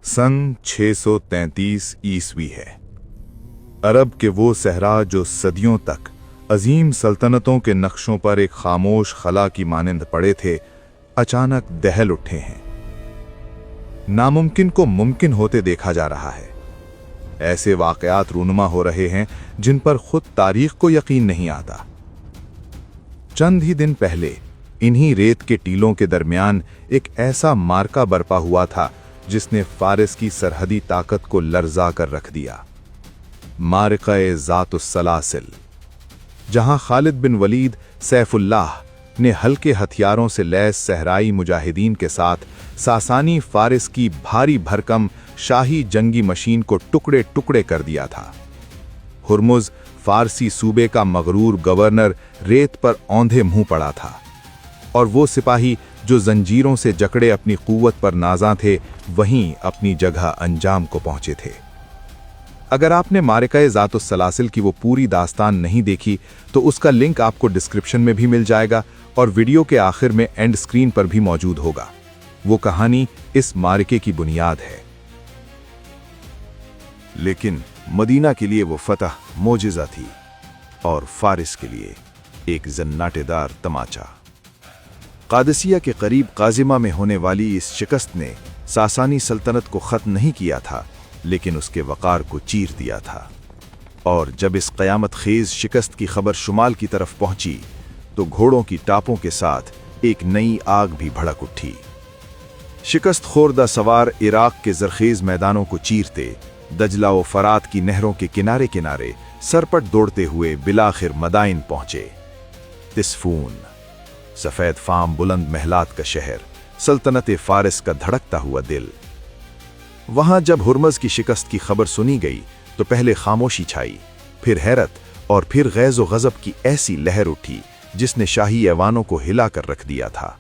सन 633 ईस्वी है। अरब के वो सहरा जो सदियों तक अजीम सल्तनतों के नक्शों पर एक खामोश खला की मानिंद पड़े थे, अचानक दहल उठे हैं। नामुमकिन को मुमकिन होते देखा जा रहा है। ऐसे वाकयात रूनुमा हो रहे हैं जिन पर खुद तारीख को यकीन नहीं आता। चंद ही दिन पहले इन्हीं रेत के टीलों के दरमियान एक ऐसा मार्का बरपा हुआ था जिसने फारिस की सरहदी ताकत को लर्जा कर रख दिया। मारिका-ए ज़ातुस्सलासिल, जहां खालिद बिन वलीद सैफुल्लाह ने हल्के हथियारों से लैस सहराई मुजाहिदीन के साथ सासानी फारिस की भारी भरकम शाही जंगी मशीन को टुकड़े टुकड़े कर दिया था। हुर्मुज फारसी सूबे का मगरूर गवर्नर रेत पर औंधे मुंह पड़ा था, और वो सिपाही जो जंजीरों से जकड़े अपनी कुव्वत पर नाज़ा थे, वहीं अपनी जगह अंजाम को पहुंचे थे। अगर आपने मारिका-ए ज़ातुस्सलासिल की वो पूरी दास्तान नहीं देखी तो उसका लिंक आपको डिस्क्रिप्शन में भी मिल जाएगा और वीडियो के आखिर में एंड स्क्रीन पर भी मौजूद होगा। वो कहानी इस मारिके की बुनियाद है। लेकिन मदीना के लिए वो फतह मोजिज़ा थी और फारिस के लिए एक जन्नाटेदार तमाचा। कादसिया के करीब काजिमा में होने वाली इस शिकस्त ने सासानी सल्तनत को खत्म नहीं किया था, लेकिन उसके वकार को चीर दिया था। और जब इस क़यामत खेज शिकस्त की खबर शुमाल की तरफ पहुंची तो घोड़ों की टापों के साथ एक नई आग भी भड़क उठी। शिकस्त खोरदा सवार इराक के जरखेज मैदानों को चीरते, दजला व फरात की नहरों के किनारे किनारे सरपट दौड़ते हुए बिलाखिर मदाइन पहुंचे। तिस्फून, सफेद फाम बुलंद महलात का शहर, सल्तनत फारिस का धड़कता हुआ दिल। वहां जब हुर्मज की शिकस्त की खबर सुनी गई तो पहले खामोशी छाई, फिर हैरत और फिर गैज़ व गज़ब की ऐसी लहर उठी जिसने शाही ऐवानों को हिला कर रख दिया था।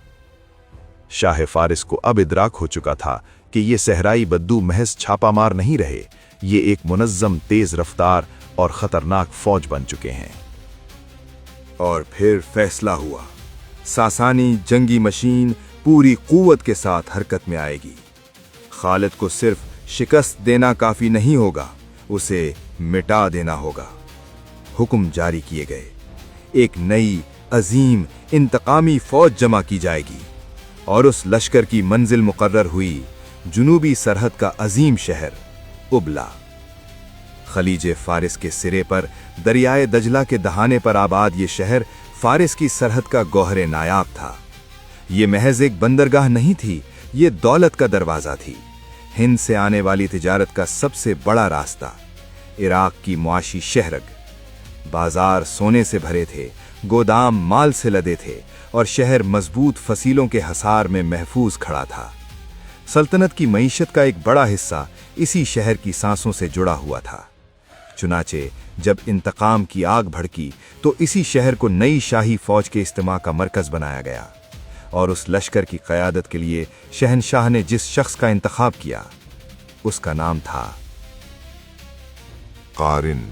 शाह फारिस को अब इदराक हो चुका था कि ये सहराई बद्दू महज छापामार नहीं रहे, ये एक मुनज़्ज़म, तेज रफ्तार और खतरनाक फौज बन चुके हैं। और फिर फैसला हुआ, सासानी जंगी मशीन पूरी कुव्वत के साथ हरकत में आएगी। खालिद को सिर्फ शिकस्त देना काफी नहीं होगा, उसे मिटा देना होगा। हुक्म जारी किए गए, एक नई अजीम इंतकामी फौज जमा की जाएगी और उस लश्कर की मंजिल मुकर्रर हुई जुनूबी सरहद का अजीम शहर उबला। खलीज फारिस के सिरे पर दरियाए दजला के दहाने पर आबाद ये शहर फारिस की सरहद का गौहरे नायाब था। ये महज एक बंदरगाह नहीं थी, ये दौलत का दरवाजा थी, हिंद से आने वाली तिजारत का सबसे बड़ा रास्ता। इराक की मुआशी शहरग, बाजार सोने से भरे थे, गोदाम माल से लदे थे और शहर मजबूत फसीलों के हसार में महफूज खड़ा था। सल्तनत की मईशत का एक बड़ा हिस्सा इसी शहर की सांसों से जुड़ा हुआ था। चुनाचे जब इंतकाम की आग भड़की तो इसी शहर को नई शाही फौज के इस्तेमाल का मरकज बनाया गया, और उस लश्कर की क़यादत के लिए शहनशाह ने जिस शख्स का इंतखाब किया उसका नाम था कारिन।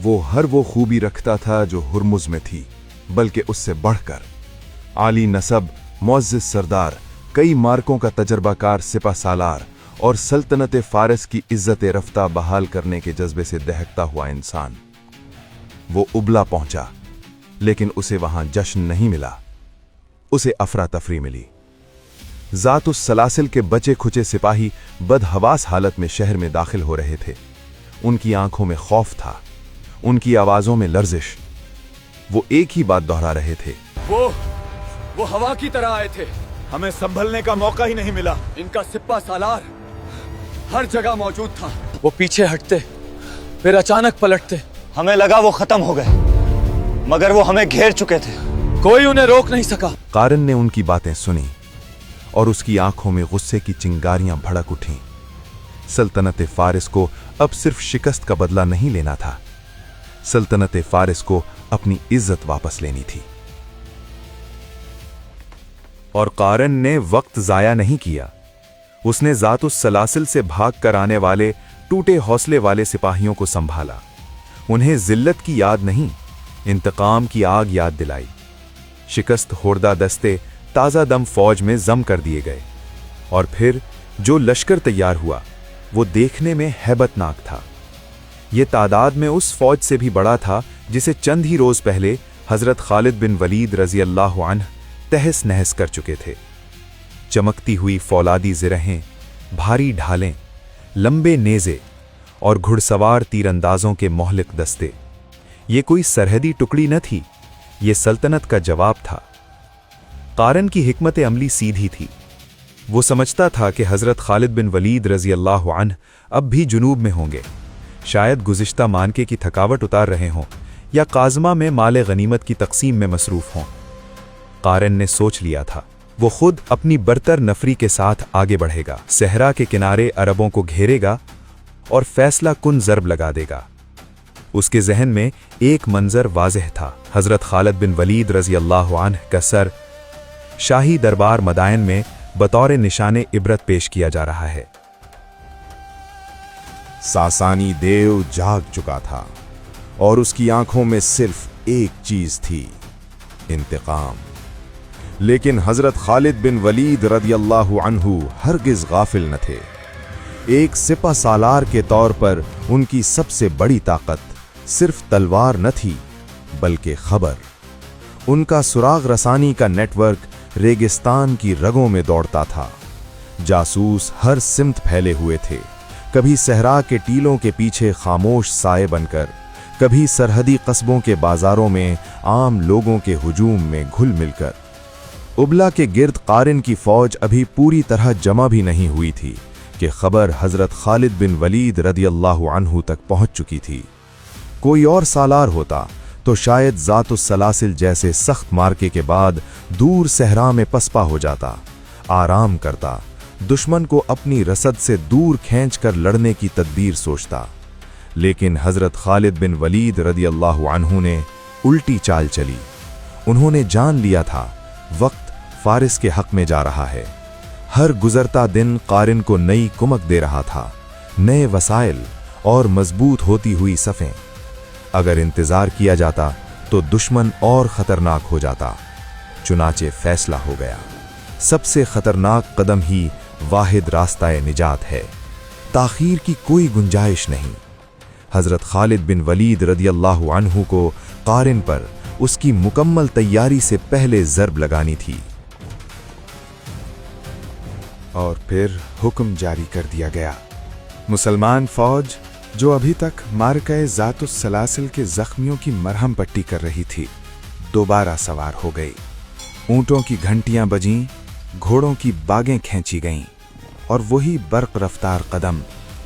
वो खूबी रखता था जो हुर्मुज में थी, बल्कि उससे बढ़कर आली नसब, मुअज़्ज़िज़ सरदार, कई मार्कों का तजर्बाकार सिपा सालार और सल्तनत फारिस की इज्जत रफ्ता बहाल करने के जज्बे से दहकता हुआ इंसान। वो उबला पहुंचा, लेकिन उसे वहां जश्न नहीं मिला, उसे अफरा तफरी मिली। ज़ातुस्सलासिल के बचे खुचे सिपाही बदहवास हालत में शहर में दाखिल हो रहे थे। उनकी आंखों में खौफ था, उनकी आवाजों में लर्जिश। वो एक ही बात दोहरा रहे थे, वो हवा की तरह आए थे, हमें संभलने का मौका ही नहीं मिला। इनका सिप्पा सालार हर जगह मौजूद था। वो पीछे हटते, फिर अचानक पलटते। हमें लगा वो खत्म हो गए, मगर वो हमें घेर चुके थे, कोई उन्हें रोक नहीं सका। कारिन ने उनकी बातें सुनी और उसकी आंखों में गुस्से की चिंगारियां भड़क उठीं। सल्तनत फारिस को अब सिर्फ शिकस्त का बदला नहीं लेना था, सल्तनत फारिस को अपनी इज्जत वापस लेनी थी। और कारिन ने वक्त जाया नहीं किया। उसने ज़ातुस्सलासिल से भाग कर आने वाले टूटे हौसले वाले सिपाहियों को संभाला। उन्हें जिल्लत की याद नहीं, इंतकाम की आग याद दिलाई। शिकस्त होर्दा दस्ते ताज़ा दम फौज में जम कर दिए गए। اور پھر جو لشکر تیار ہوا وہ دیکھنے میں ہیبتناک تھا۔ یہ تعداد میں اس فوج سے بھی بڑا تھا جسے چند ہی روز پہلے حضرت خالد بن ولید رضی اللہ عنہ تہس نہس کر چکے تھے۔ چمکتی ہوئی فولادی زرہیں، بھاری ڈھالیں، لمبے نیزے اور گھڑ سوار تیر اندازوں کے مہلک دستے، یہ کوئی سرحدی ٹکڑی نہ تھی، یہ سلطنت کا جواب تھا۔ قارن کی حکمت عملی سیدھی تھی۔ وہ سمجھتا تھا کہ حضرت خالد بن ولید رضی اللہ عنہ اب بھی جنوب میں ہوں گے، شاید گزشتہ مانکے کی تھکاوٹ اتار رہے ہوں یا قازمہ میں مال غنیمت کی تقسیم میں مصروف ہوں۔ قارن نے سوچ لیا تھا وہ خود اپنی برتر نفری کے ساتھ آگے بڑھے گا، صحرا کے کنارے عربوں کو گھیرے گا اور فیصلہ کن ضرب لگا دے گا۔ اس کے ذہن میں ایک منظر واضح تھا، حضرت خالد بن ولید رضی اللہ عنہ کا سر شاہی دربار مدائن میں بطور نشان عبرت پیش کیا جا رہا ہے۔ ساسانی دیو جاگ چکا تھا اور اس کی آنکھوں میں صرف ایک چیز تھی، انتقام۔ لیکن حضرت خالد بن ولید رضی اللہ عنہ ہرگز غافل نہ تھے۔ ایک سپہ سالار کے طور پر ان کی سب سے بڑی طاقت صرف تلوار نہ تھی بلکہ خبر۔ ان کا سراغ رسانی کا نیٹ ورک ریگستان کی رگوں میں دوڑتا تھا۔ جاسوس ہر سمت پھیلے ہوئے تھے، کبھی صحرا کے ٹیلوں کے پیچھے خاموش سائے بن کر، کبھی سرحدی قصبوں کے بازاروں میں عام لوگوں کے ہجوم میں گھل مل کر۔ ابلا کے گرد قارن کی فوج ابھی پوری طرح جمع بھی نہیں ہوئی تھی کہ خبر حضرت خالد بن ولید رضی اللہ عنہ تک پہنچ چکی تھی۔ کوئی اور سالار ہوتا تو شاید ذات السلاسل جیسے سخت مارکے کے بعد دور صحرا میں پسپا ہو جاتا، آرام کرتا، دشمن کو اپنی رسد سے دور کھینچ کر لڑنے کی تدبیر سوچتا۔ لیکن حضرت خالد بن ولید رضی اللہ عنہ نے الٹی چال چلی۔ انہوں نے جان لیا تھا وقت فارس کے حق میں جا رہا ہے۔ ہر گزرتا دن قارن کو نئی کمک دے رہا تھا، نئے وسائل اور مضبوط ہوتی ہوئی صفیں۔ اگر انتظار کیا جاتا تو دشمن اور خطرناک ہو جاتا۔ چنانچہ فیصلہ ہو گیا، سب سے خطرناک قدم ہی واحد راستہ نجات ہے، تاخیر کی کوئی گنجائش نہیں۔ حضرت خالد بن ولید رضی اللہ عنہ کو قارن پر اس کی مکمل تیاری سے پہلے ضرب لگانی تھی۔ اور پھر حکم جاری کر دیا گیا۔ مسلمان فوج جو ابھی تک مارکہ ذات السلاسل کے زخمیوں کی مرہم پٹی کر رہی تھی، دوبارہ سوار ہو گئی۔ اونٹوں کی گھنٹیاں بجیں، گھوڑوں کی باگیں کھینچی گئیں، اور وہی برق رفتار قدم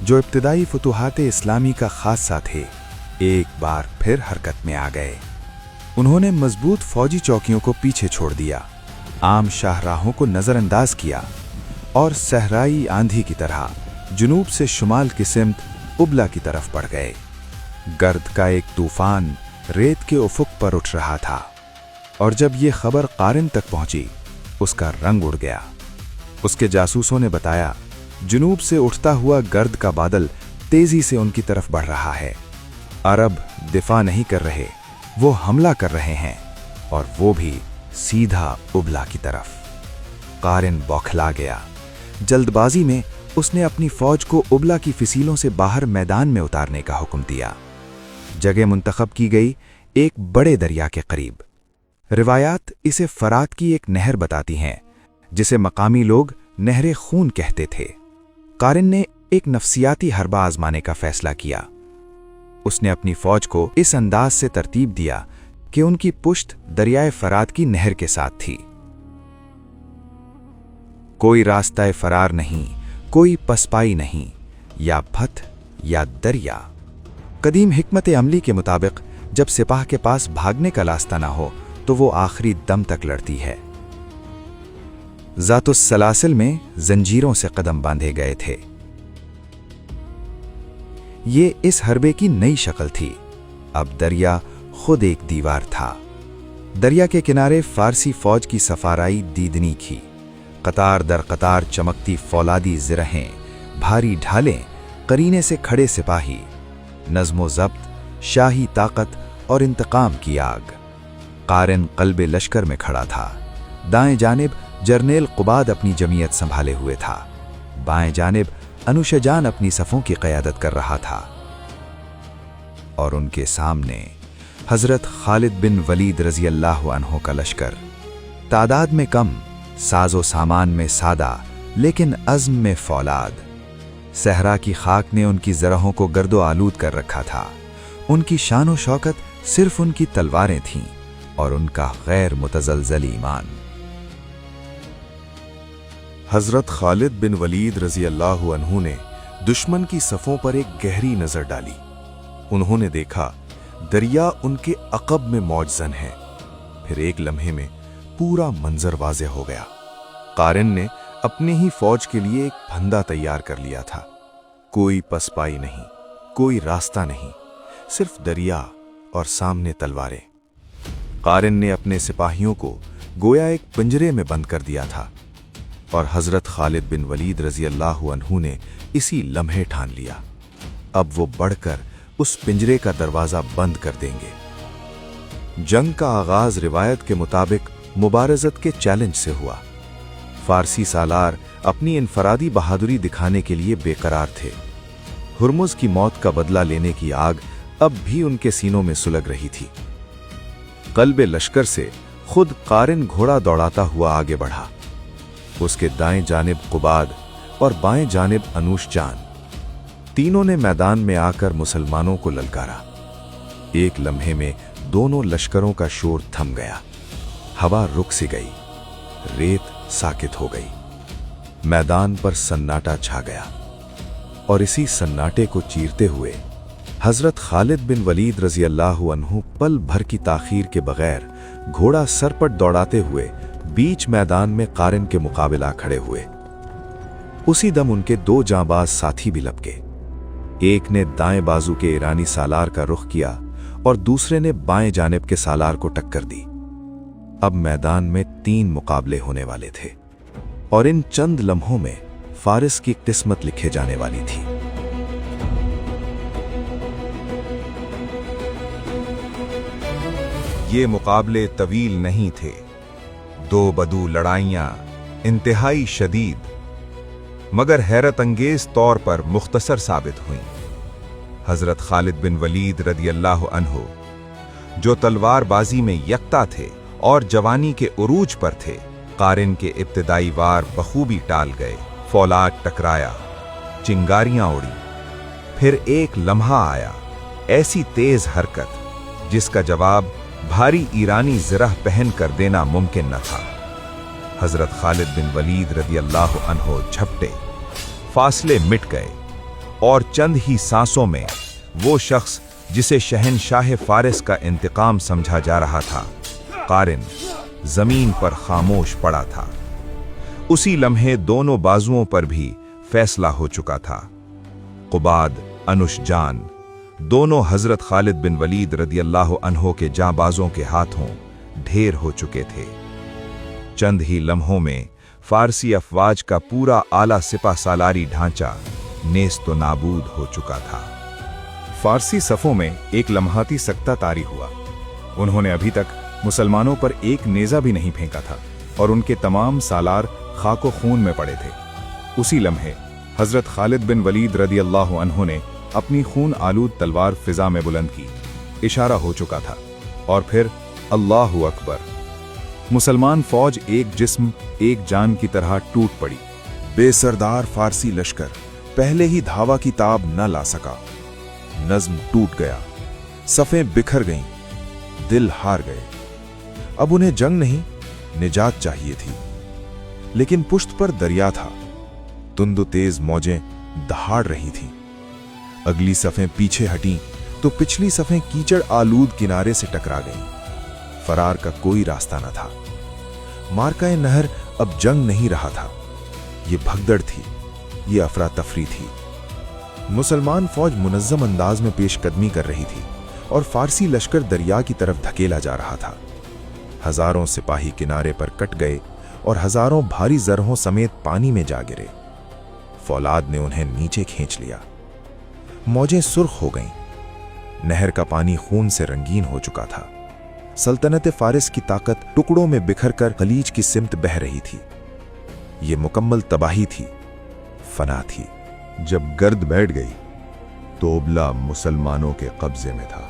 جو ابتدائی فتوحات اسلامی کا خاصہ تھے، ایک بار پھر حرکت میں آ گئے۔ انہوں نے مضبوط فوجی چوکیوں کو پیچھے چھوڑ دیا، عام شاہراہوں کو نظر انداز کیا، اور صحرائی آندھی کی طرح جنوب سے شمال کی سمت ابلا کی طرف بڑھ گئے۔ گرد کا ایک طوفان ریت کے افق پر اٹھ رہا تھا، اور جب یہ خبر قارن تک پہنچی، اس کا رنگ اڑ گیا۔ اس کے جاسوسوں نے بتایا، جنوب سے اٹھتا ہوا گرد کا بادل تیزی سے ان کی طرف بڑھ رہا ہے۔ عرب دفاع نہیں کر رہے، وہ حملہ کر رہے ہیں، اور وہ بھی سیدھا ابلا کی طرف۔ قارن بوکھلا گیا۔ جلد بازی میں اس نے اپنی فوج کو ابلا کی فصیلوں سے باہر میدان میں اتارنے کا حکم دیا۔ جگہ منتخب کی گئی ایک بڑے دریا کے قریب۔ روایات اسے فرات کی ایک نہر بتاتی ہیں، جسے مقامی لوگ نہر خون کہتے تھے۔ قارن نے ایک نفسیاتی حربہ آزمانے کا فیصلہ کیا۔ اس نے اپنی فوج کو اس انداز سے ترتیب دیا کہ ان کی پشت دریائے فرات کی نہر کے ساتھ تھی۔ کوئی راستہ فرار نہیں، کوئی پسپائی نہیں، یا پھت یا دریا۔ قدیم حکمت عملی کے مطابق جب سپاہ کے پاس بھاگنے کا راستہ نہ ہو تو وہ آخری دم تک لڑتی ہے۔ ذات السلاسل میں زنجیروں سے قدم باندھے گئے تھے۔ یہ اس حربے کی نئی شکل تھی۔ اب دریا خود ایک دیوار تھا۔ دریا کے کنارے فارسی فوج کی سفارائی دیدنی کی، قطار در قطار چمکتی فولادی زرہیں، بھاری ڈھالیں، قرینے سے کھڑے سپاہی، نظم و ضبط، شاہی طاقت اور انتقام کی آگ۔ قارن قلب لشکر میں کھڑا تھا۔ دائیں جانب जर्नेल कुबाद अपनी जमीयत संभाले हुए था। बाएं जानिब अनुशजान अपनी सफ़ों की क़यादत कर रहा था और उनके सामने हज़रत खालिद बिन वलीद रज़ी अल्लाह अन्हु का लश्कर, तादाद में कम, साजो सामान में सादा, लेकिन अज़्म में फौलाद। सहरा की खाक ने उनकी ज़रहों को गर्दो आलूद कर रखा था। उनकी शान व शौकत सिर्फ उनकी तलवारें थीं और उनका गैर मुतज़लज़ल ईमान। हजरत खालिद बिन वलीद रजी अल्लाह अन्हु ने दुश्मन की सफ़ों पर एक गहरी नज़र डाली। उन्होंने देखा दरिया उनके अक़ब में मौजज़न है। फिर एक लम्हे में पूरा मंजर वाज़ेह हो गया। कारिन ने अपने ही फौज के लिए एक फंदा तैयार कर लिया था। कोई पसपाई नहीं, कोई रास्ता नहीं, सिर्फ दरिया और सामने तलवारें। कारिन ने अपने सिपाहियों को गोया एक पिंजरे में बंद कर दिया था और हजरत खालिद बिन वलीद रजी अल्लाह अन्हु ने इसी लम्हे ठान लिया, अब वो बढ़कर उस पिंजरे का दरवाजा बंद कर देंगे। जंग का आगाज रिवायत के मुताबिक मुबारजत के चैलेंज से हुआ। फारसी सालार अपनी इनफरादी बहादुरी दिखाने के लिए बेकरार थे। हुर्मुज की मौत का बदला लेने की आग अब भी उनके सीनों में सुलग रही थी। कल्बे लश्कर से खुद कारिन घोड़ा दौड़ाता हुआ आगे बढ़ा। उसके दाएं जानिब कुबाद और बाएं जानिब अनुशजान, तीनों ने मैदान में आकर मुसलमानों को ललकारा। एक लम्हे में दोनों लश्करों का शोर थम गया। हवा रुक सी गई, रेत साकित हो गई। मैदान पर सन्नाटा छा गया और इसी सन्नाटे को चीरते हुए हजरत खालिद बिन वलीद रजी अल्लाह अन्हु पल भर की ताखीर के बगैर घोड़ा सरपट दौड़ाते हुए बीच मैदान में कारिन के मुकाबिला खड़े हुए। उसी दम उनके दो जांबाज साथी भी लपके। एक ने दाएं बाजू के ईरानी सालार का रुख किया और दूसरे ने बाएं जानिब के सालार को टक्कर दी। अब मैदान में 3 मुकाबले होने वाले थे और इन चंद लम्हों में फारिस की किस्मत लिखे जाने वाली थी। ये मुकाबले तवील नहीं थे। 2 बदू लड़ाइयां इंतहाई शदीद मगर हैरत अंगेज तौर पर मुख्तसर साबित हुईं। हजरत खालिद बिन वलीद रदी अल्लाह अन्हु जो तलवारबाजी में यकता थे और जवानी के उरूज पर थे, कारिन के इब्तिदाई वार बखूबी टाल गए। फौलाद टकराया, चिंगारियां उड़ी। फिर एक लम्हा आया, ऐसी तेज हरकत जिसका जवाब भारी ईरानी ज़रह पहन कर देना मुमकिन न था। हजरत खालिद बिन वलीद रदी अल्लाह अन्हु झपटे, फासले मिट गए और चंद ही सांसों में वो शख्स जिसे शहनशाह फारिस का इंतकाम समझा जा रहा था, कारिन, जमीन पर खामोश पड़ा था। उसी लम्हे दोनों बाजुओं पर भी फैसला हो चुका था। कुबाद, अनुशजान दोनों हजरत खालिद बिन वलीद रदी अल्लाह अन्हु के जांबाजों के हाथों ढेर हो चुके थे। चंद ही लम्हों में फारसी अफवाज का पूरा आला सिपा सालारी ढांचा नेस्तो नाबूद हो चुका था। फारसी सफ़ों में एक लम्हाती सकता तारी हुआ। उन्होंने अभी तक मुसलमानों पर एक नेज़ा भी नहीं फेंका था और उनके तमाम सालार खाको खून में पड़े थे। उसी लम्हे हजरत खालिद बिन वलीद रदी अल्लाह अन्हु ने अपनी खून आलूद तलवार फिजा में बुलंद की। इशारा हो चुका था और फिर अल्लाहु अकबर। मुसलमान फौज एक जिस्म एक जान की तरह टूट पड़ी। बेसरदार फारसी लश्कर पहले ही धावा की ताब न ला सका। नज्म टूट गया, सफ़ें बिखर गईं, दिल हार गए। अब उन्हें जंग नहीं, निजात चाहिए थी। लेकिन पुश्त पर दरिया था। तुंदो तेज मौजें दहाड़ रही थीं। अगली सफ़ें पीछे हटीं तो पिछली सफ़ें कीचड़ आलूद किनारे से टकरा गईं। फरार का कोई रास्ता न था। मार्काए नहर अब जंग नहीं रहा था, ये भगदड़ थी, ये अफरा तफरी थी। मुसलमान फौज मुनज़्ज़म अंदाज में पेशकदमी कर रही थी और फारसी लश्कर दरिया की तरफ धकेला जा रहा था। हजारों सिपाही किनारे पर कट गए और हजारों भारी जरहों समेत पानी में जा गिरे। फौलाद ने उन्हें नीचे खींच लिया। मौजें सुर्ख हो गईं। नहर का पानी खून से रंगीन हो चुका था। सल्तनत फारिस की ताकत टुकड़ों में बिखर कर खलीज की सिमत बह रही थी। ये मुकम्मल तबाही थी, फना थी। जब गर्द बैठ गई तो उबला मुसलमानों के कब्जे में था।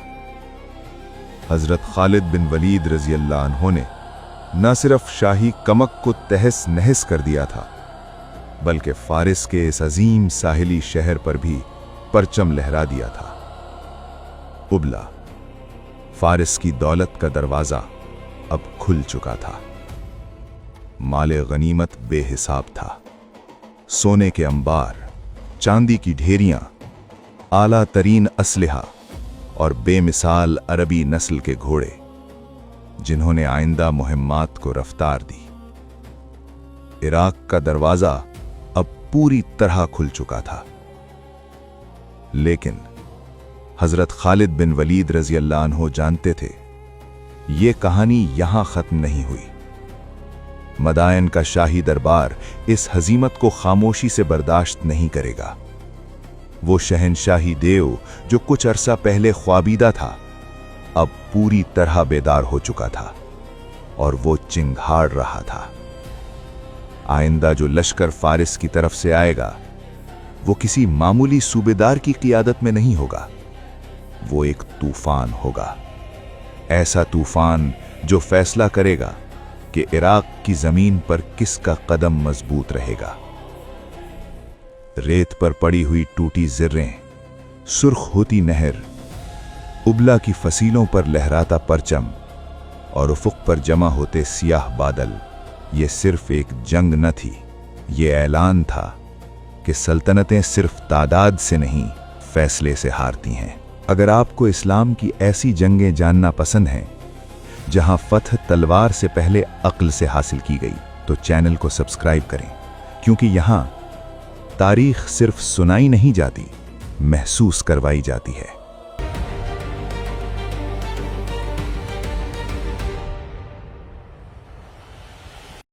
हजरत खालिद बिन वलीद रजी अल्लाह अन्हो ने न सिर्फ शाही कमक को तहस नहस कर दिया था, बल्कि फारिस के इस अजीम साहिली शहर पर भी परचम लहरा दिया था। उबला, फारिस की दौलत का दरवाजा अब खुल चुका था। माले गनीमत बेहिसाब था। सोने के अंबार, चांदी की ढेरियां, आला तरीन असलहा और बेमिसाल अरबी नस्ल के घोड़े, जिन्होंने आइंदा मुहिम्मात को रफ्तार दी। इराक का दरवाजा अब पूरी तरह खुल चुका था। लेकिन हजरत खालिद बिन वलीद रजी अल्लाह अन्हो जानते थे, ये कहानी यहां खत्म नहीं हुई। मदायन का शाही दरबार इस हजीमत को खामोशी से बर्दाश्त नहीं करेगा। वो शहनशाही देव जो कुछ अरसा पहले ख्वाबीदा था, अब पूरी तरह बेदार हो चुका था और वो चिंघाड़ रहा था। आइंदा जो लश्कर फारिस की तरफ से आएगा, वो किसी मामूली सूबेदार की क़ियादत में नहीं होगा। वो एक तूफान होगा, ऐसा तूफान जो फैसला करेगा कि इराक की जमीन पर किसका कदम मजबूत रहेगा। रेत पर पड़ी हुई टूटी जिर्रें, सुर्ख होती नहर, उबला की फसीलों पर लहराता परचम और उफुक पर जमा होते सियाह बादल, ये सिर्फ एक जंग न थी, ये ऐलान था कि सल्तनतें सिर्फ तादाद से नहीं, फैसले से हारती हैं। अगर आपको इस्लाम की ऐसी जंगें जानना पसंद हैं जहां फतह तलवार से पहले अक्ल से हासिल की गई, तो चैनल को सब्सक्राइब करें, क्योंकि यहां तारीख सिर्फ सुनाई नहीं जाती, महसूस करवाई जाती है।